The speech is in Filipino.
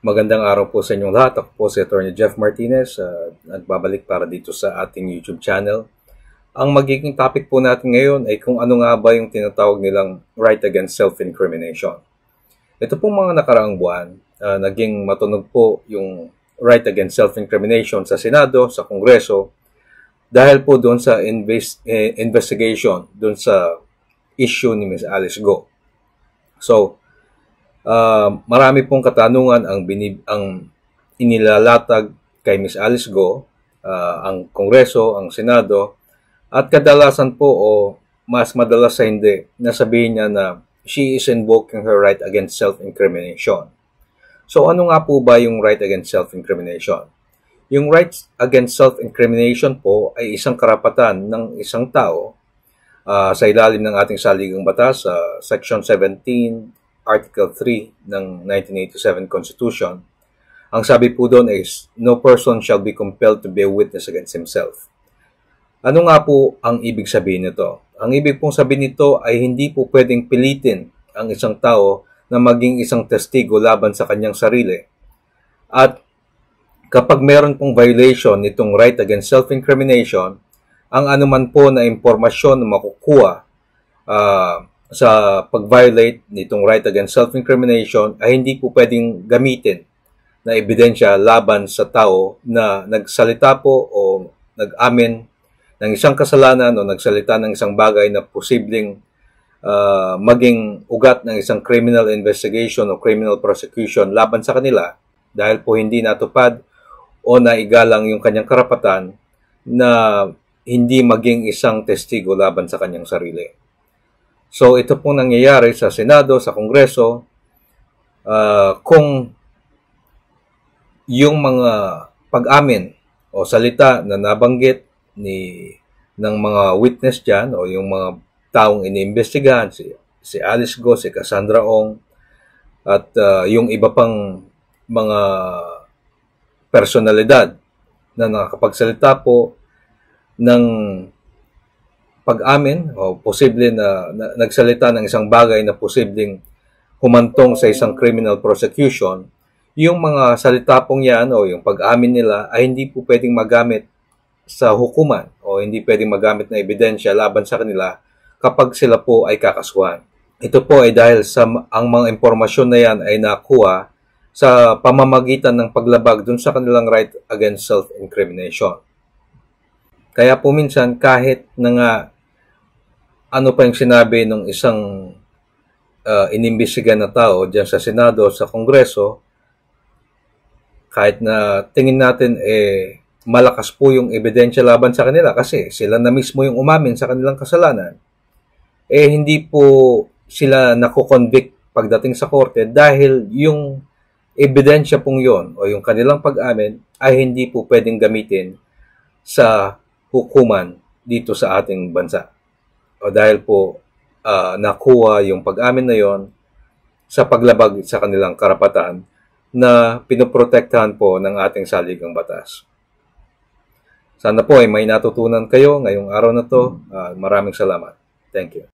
Magandang araw po sa inyong lahat. Ako po si Atty. Jeff Martinez, nagbabalik para dito sa ating YouTube channel. Ang magiging topic po natin ngayon ay kung ano nga ba yung tinatawag nilang right against self-incrimination. Ito pong mga nakaraang buwan, naging matunog po yung right against self-incrimination sa Senado, sa Kongreso, dahil po doon sa investigation, doon sa issue ni Ms. Alice Go. So, marami pong katanungan ang inilalatag kay Ms. Alice Go, ang Kongreso, ang Senado, at kadalasan po o mas madalas sa hindi, nasabihin niya na she is invoking her right against self-incrimination. So ano nga po ba yung right against self-incrimination? Yung right against self-incrimination po ay isang karapatan ng isang tao sa ilalim ng ating saligang batas, Section 17, Article 3 ng 1987 Constitution. Ang sabi po doon is, no person shall be compelled to bear witness against himself. Ano nga po ang ibig sabihin nito? Ang ibig pong sabihin nito ay hindi po pwedeng pilitin ang isang tao na maging isang testigo laban sa kanyang sarili. At kapag meron pong violation nitong right against self-incrimination, ang anuman po na impormasyon na makukuha sa pag-violate nitong right against self-incrimination ay hindi po pwedeng gamitin na ebidensya laban sa tao na nagsalita po o nag-amin ng isang kasalanan o nagsalita ng isang bagay na posibleng maging ugat ng isang criminal investigation o criminal prosecution laban sa kanila dahil po hindi natupad o naigalang yung kanyang karapatan na hindi maging isang testigo laban sa kanyang sarili. So ito pong nangyayari sa Senado, sa Kongreso, kung yung mga pag-amin o salita na nabanggit ng mga witness dyan o yung mga taong iniimbestigahan, si Alice Go, si Cassandra Ong, at yung iba pang mga personalidad na nakakapagsalita po ng pag-amin o posible na nagsalita ng isang bagay na posibleng humantong sa isang criminal prosecution, yung mga salita pong yan o yung pag-amin nila ay hindi po pwedeng magamit sa hukuman o hindi pwedeng magamit na ebidensya laban sa kanila kapag sila po ay kakasuhan. Ito po ay dahil ang mga impormasyon na yan ay nakuha sa pamamagitan ng paglabag dun sa kanilang right against self-incrimination. Kaya po minsan kahit na nga ano pa yung sinabi ng isang inimbestigan na tao dyan sa Senado, sa Kongreso, kahit na tingin natin malakas po yung ebidensya laban sa kanila kasi sila na mismo yung umamin sa kanilang kasalanan, hindi po sila nakukonvict pagdating sa korte dahil yung ebidensya pong yon o yung kanilang pag-amin ay hindi po pwedeng gamitin sa hukuman dito sa ating bansa. O dahil po nakuha yung pag-amin na yon sa paglabag sa kanilang karapatan na pinoprotektahan po ng ating saligang batas. Sana po ay may natutunan kayo ngayong araw na to. Maraming salamat. Thank you.